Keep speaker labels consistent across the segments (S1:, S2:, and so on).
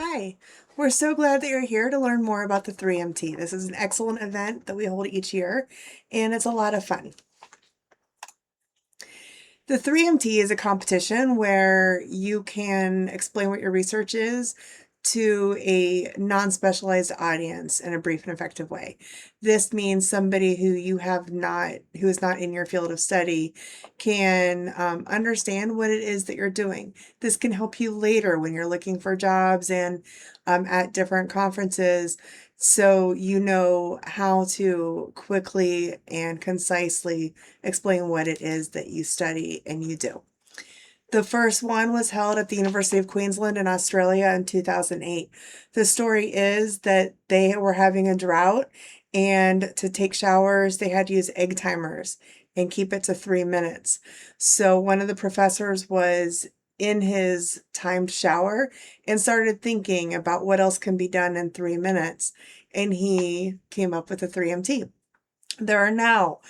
S1: Hi, we're so glad that you're here to learn more about the 3MT. This is an excellent event that we hold each year, and it's a lot of fun. The 3MT is a competition where you can explain what your research is to a non-specialized audience in a brief and effective way. This means somebody who who is not in your field of study can understand what it is that you're doing. This can help you later when you're looking for jobs and at different conferences, so you know how to quickly and concisely explain what it is that you study and you do. The first one was held at the University of Queensland in Australia in 2008. The story is that they were having a drought, and to take showers, they had to use egg timers and keep it to 3 minutes. So one of the professors was in his timed shower and started thinking about what else can be done in 3 minutes, and he came up with the 3MT. There are now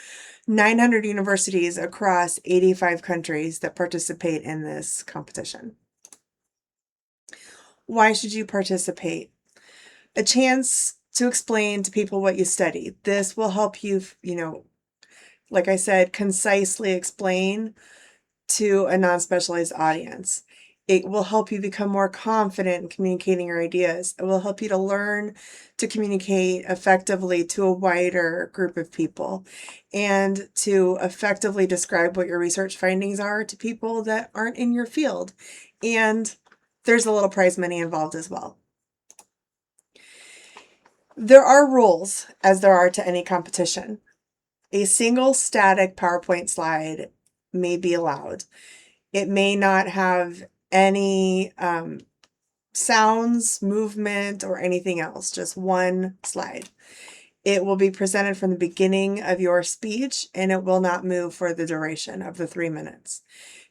S1: 900 universities across 85 countries that participate in this competition. Why should you participate? A chance to explain to people what you study. This will help you, like I said, concisely explain to a non-specialized audience. It will help you become more confident in communicating your ideas. It will help you to learn to communicate effectively to a wider group of people and to effectively describe what your research findings are to people that aren't in your field. And there's a little prize money involved as well. There are rules, as there are to any competition. A single static PowerPoint slide may be allowed. It may not have any sounds, movement, or anything else, just one slide. It will be presented from the beginning of your speech, and it will not move for the duration of the 3 minutes.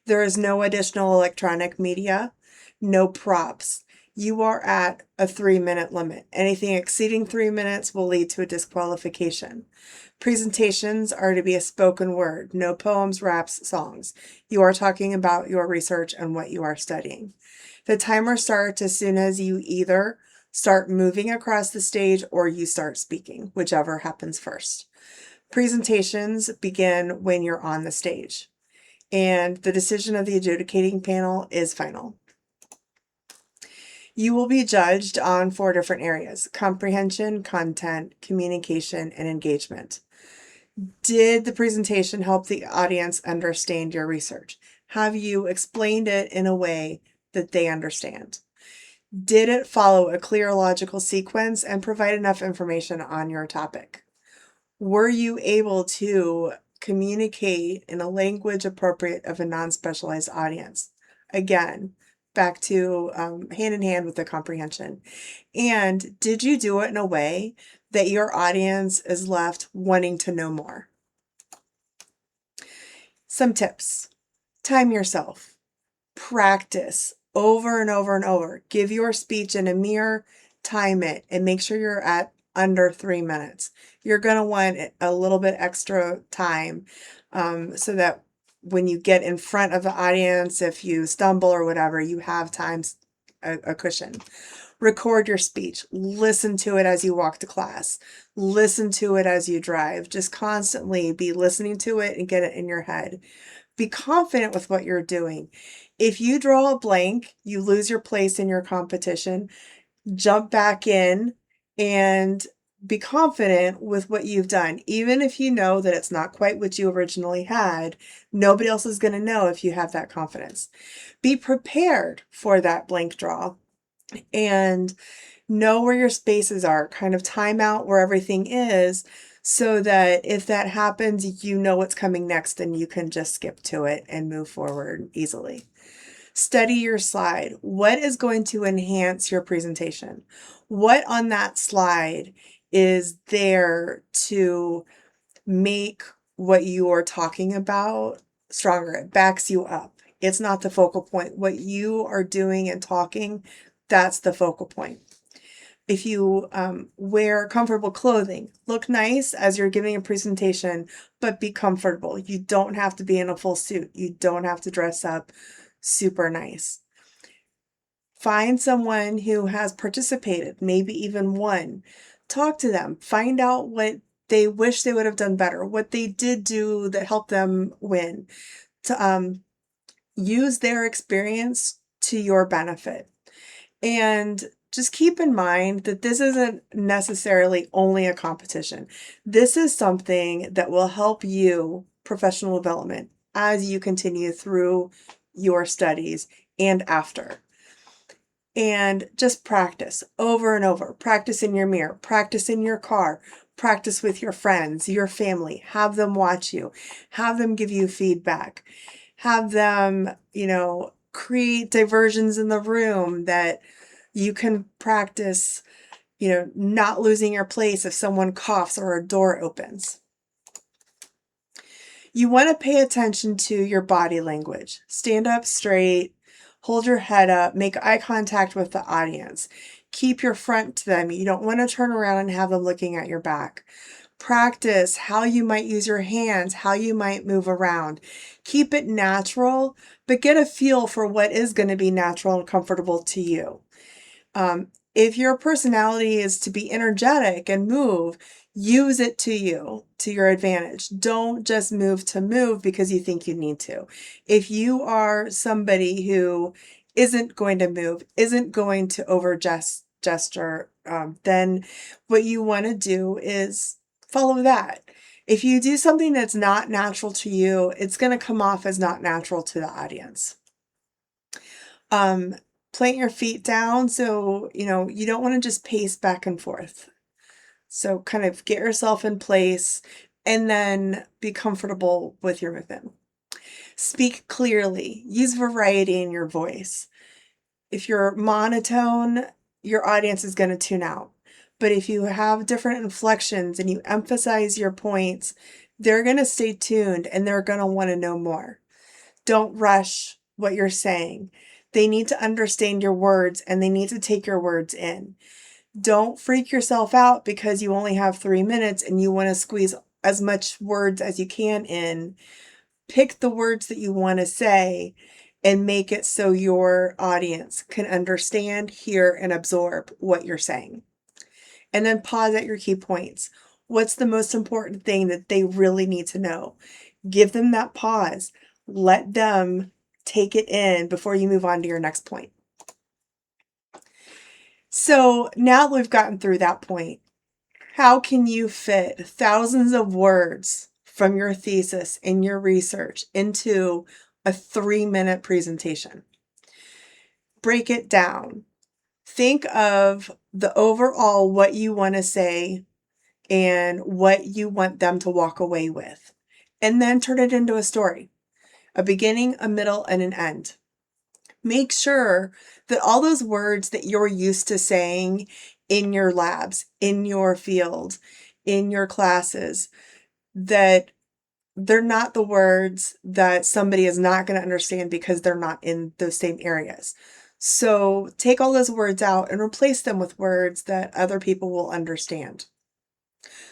S1: There is no additional electronic media, no props. You are at a 3-minute limit. Anything exceeding 3 minutes will lead to a disqualification. Presentations are to be a spoken word, no poems, raps, songs. You are talking about your research and what you are studying. The timer starts as soon as you either start moving across the stage or you start speaking, whichever happens first. Presentations begin when you're on the stage, and the decision of the adjudicating panel is final. You will be judged on 4 different areas: comprehension, content, communication, and engagement. Did the presentation help the audience understand your research? Have you explained it in a way that they understand? Did it follow a clear logical sequence and provide enough information on your topic? Were you able to communicate in a language appropriate of a non-specialized audience? Again, back to hand in hand with the comprehension. And did you do it in a way that your audience is left wanting to know more? Some tips. Time yourself. Practice over and over and over. Give your speech in a mirror, time it, and make sure you're at under 3 minutes. You're going to want a little bit extra time so that when you get in front of the audience, if you stumble or whatever, you have a cushion. Record your speech. Listen to it as you walk to class. Listen to it as you drive. Just constantly be listening to it and get it in your head. Be confident with what you're doing. If you draw a blank, you lose your place in your competition. Jump back in and be confident with what you've done. Even if you know that it's not quite what you originally had, nobody else is going to know if you have that confidence. Be prepared for that blank draw and know where your spaces are. Kind of time out where everything is, so that if that happens, you know what's coming next and you can just skip to it and move forward easily. Study your slide. What is going to enhance your presentation? What on that slide is there to make what you are talking about stronger? It backs you up. It's not the focal point. What you are doing and talking, that's the focal point. If you wear comfortable clothing, look nice as you're giving a presentation, but be comfortable. You don't have to be in a full suit. You don't have to dress up super nice. Find someone who has participated, maybe even won. Talk to them. Find out what they wish they would have done better, what they did do that helped them win. To use their experience to your benefit. And just keep in mind that this isn't necessarily only a competition. This is something that will help you professional development as you continue through your studies and after. And just practice over and over. Practice in your mirror, practice in your car, practice with your friends, your family. Have them watch you, have them give you feedback, have them, create diversions in the room that you can practice, not losing your place if someone coughs or a door opens. You want to pay attention to your body language. Stand up straight, hold your head up, make eye contact with the audience. Keep your front to them. You don't want to turn around and have them looking at your back. Practice how you might use your hands, how you might move around. Keep it natural, but get a feel for what is going to be natural and comfortable to you. If your personality is to be energetic and move, use it to your advantage. Don't just move to move because you think you need to. If you are somebody who isn't going to move, isn't going to gesture, then what you want to do is follow that. If you do something that's not natural to you, it's going to come off as not natural to the audience. Plant your feet down so, you don't want to just pace back and forth. So kind of get yourself in place and then be comfortable with your movement. Speak clearly. Use variety in your voice. If you're monotone, your audience is going to tune out. But if you have different inflections and you emphasize your points, they're going to stay tuned and they're going to want to know more. Don't rush what you're saying. They need to understand your words and they need to take your words in. Don't freak yourself out because you only have 3 minutes and you want to squeeze as much words as you can in. Pick the words that you want to say and make it so your audience can understand, hear, and absorb what you're saying. And then pause at your key points. What's the most important thing that they really need to know? Give them that pause. Let them take it in before you move on to your next point. So now that we've gotten through that point, how can you fit thousands of words from your thesis and your research into a 3-minute presentation? Break it down. Think of the overall what you want to say and what you want them to walk away with. And then turn it into a story, a beginning, a middle, and an end. Make sure that all those words that you're used to saying in your labs, in your field, in your classes, that they're not the words that somebody is not going to understand because they're not in those same areas. So take all those words out and replace them with words that other people will understand.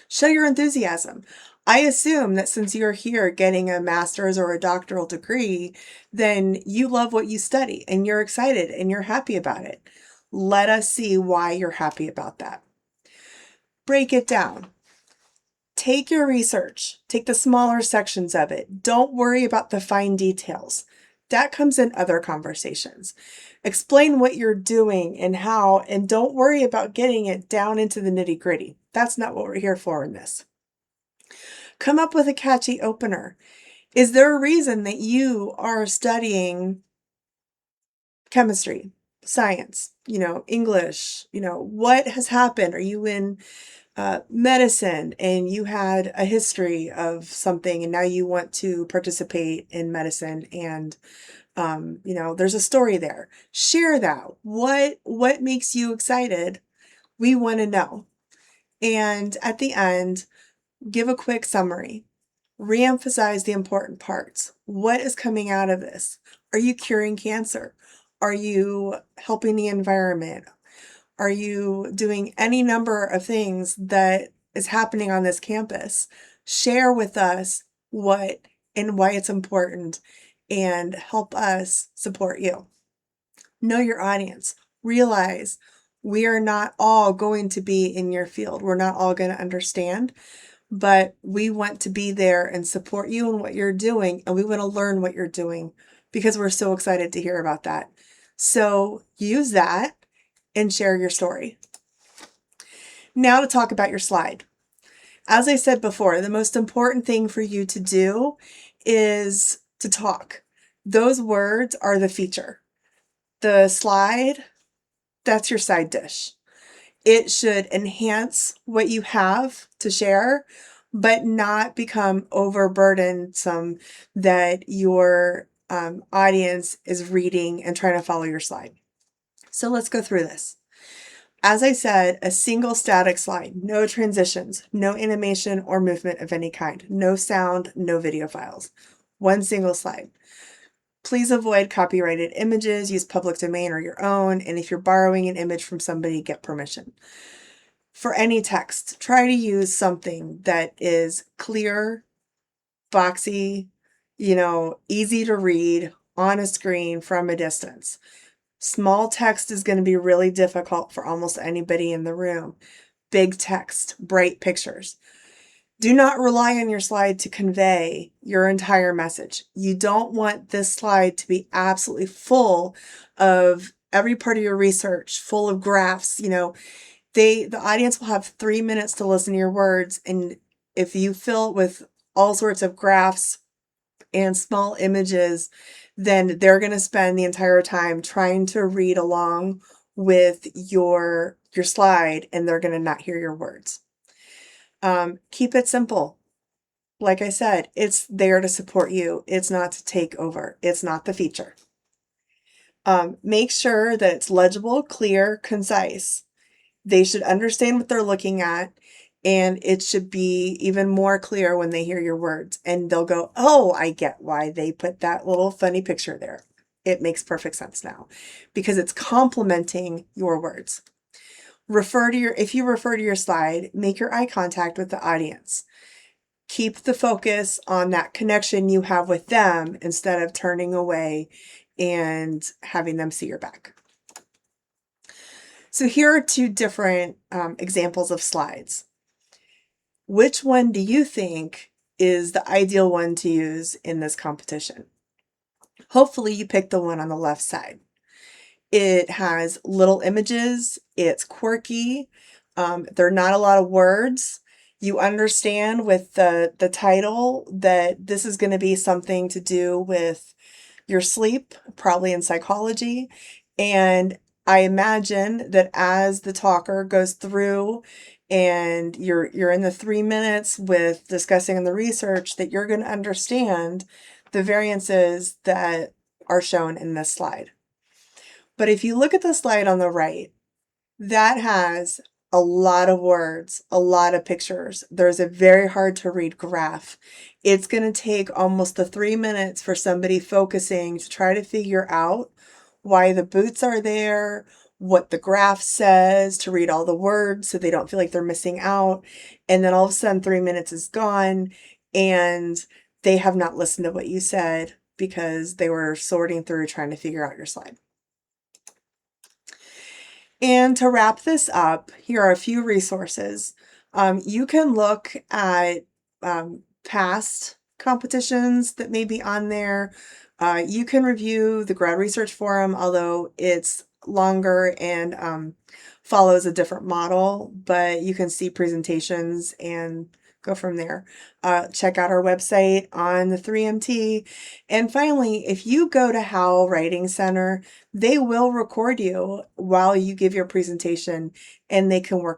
S1: Show your enthusiasm. I assume that since you're here getting a master's or a doctoral degree, then you love what you study and you're excited and you're happy about it. Let us see why you're happy about that. Break it down. Take your research, take the smaller sections of it. Don't worry about the fine details. That comes in other conversations. Explain what you're doing and how, and don't worry about getting it down into the nitty-gritty. That's not what we're here for in this. Come up with a catchy opener. Is there a reason that you are studying chemistry, science, English? What has happened? Are you in medicine and you had a history of something and now you want to participate in medicine and there's a story there. Share that. What makes you excited? We want to know. And at the end, give a quick summary. Reemphasize the important parts. What is coming out of this? Are you curing cancer? Are you helping the environment? Are you doing any number of things that is happening on this campus? Share with us what and why it's important and help us support you. Know your audience. Realize we are not all going to be in your field. We're not all going to understand, but we want to be there and support you in what you're doing, and we want to learn what you're doing because we're so excited to hear about that. So use that and share your story. Now to talk about your slide. As I said before, the most important thing for you to do is to talk. Those words are the feature. The slide, that's your side dish. It should enhance what you have to share, but not become overburdensome that your audience is reading and trying to follow your slide. So let's go through this. As I said, a single static slide, no transitions, no animation or movement of any kind, no sound, no video files. One single slide. Please avoid copyrighted images, use public domain or your own, and if you're borrowing an image from somebody, get permission. For any text, try to use something that is clear, boxy, easy to read on a screen from a distance. Small text is going to be really difficult for almost anybody in the room. Big text, bright pictures. Do not rely on your slide to convey your entire message. You don't want this slide to be absolutely full of every part of your research, full of graphs. The audience will have 3 minutes to listen to your words, and if you fill it with all sorts of graphs and small images, then they're going to spend the entire time trying to read along with your slide, and they're going to not hear your words. Keep it simple. Like I said, it's there to support you. It's not to take over. It's not the feature. Make sure that it's legible, clear, concise. They should understand what they're looking at, and it should be even more clear when they hear your words, and they'll go, oh, I get why they put that little funny picture there. It makes perfect sense now because it's complementing your words. If you refer to your slide, make your eye contact with the audience. Keep the focus on that connection you have with them instead of turning away and having them see your back. So here are two different examples of slides. Which one do you think is the ideal one to use in this competition? Hopefully you picked the one on the left side. It has little images, it's quirky, there are not a lot of words. You understand with the title that this is going to be something to do with your sleep, probably in psychology. And I imagine that as the talker goes through and you're in the 3 minutes with discussing the research, that you're going to understand the variances that are shown in this slide. But if you look at the slide on the right, that has a lot of words, a lot of pictures. There's a very hard to read graph. It's going to take almost the 3 minutes for somebody focusing to try to figure out why the boots are there, what the graph says, to read all the words so they don't feel like they're missing out. And then all of a sudden 3 minutes is gone and they have not listened to what you said because they were sorting through trying to figure out your slide. And to wrap this up, here are a few resources. You can look at past competitions that may be on there. You can review the Grad Research Forum, although it's longer and follows a different model, but you can see presentations and go from there. Check out our website on the 3MT. And finally, if you go to Howell Writing Center, they will record you while you give your presentation and they can work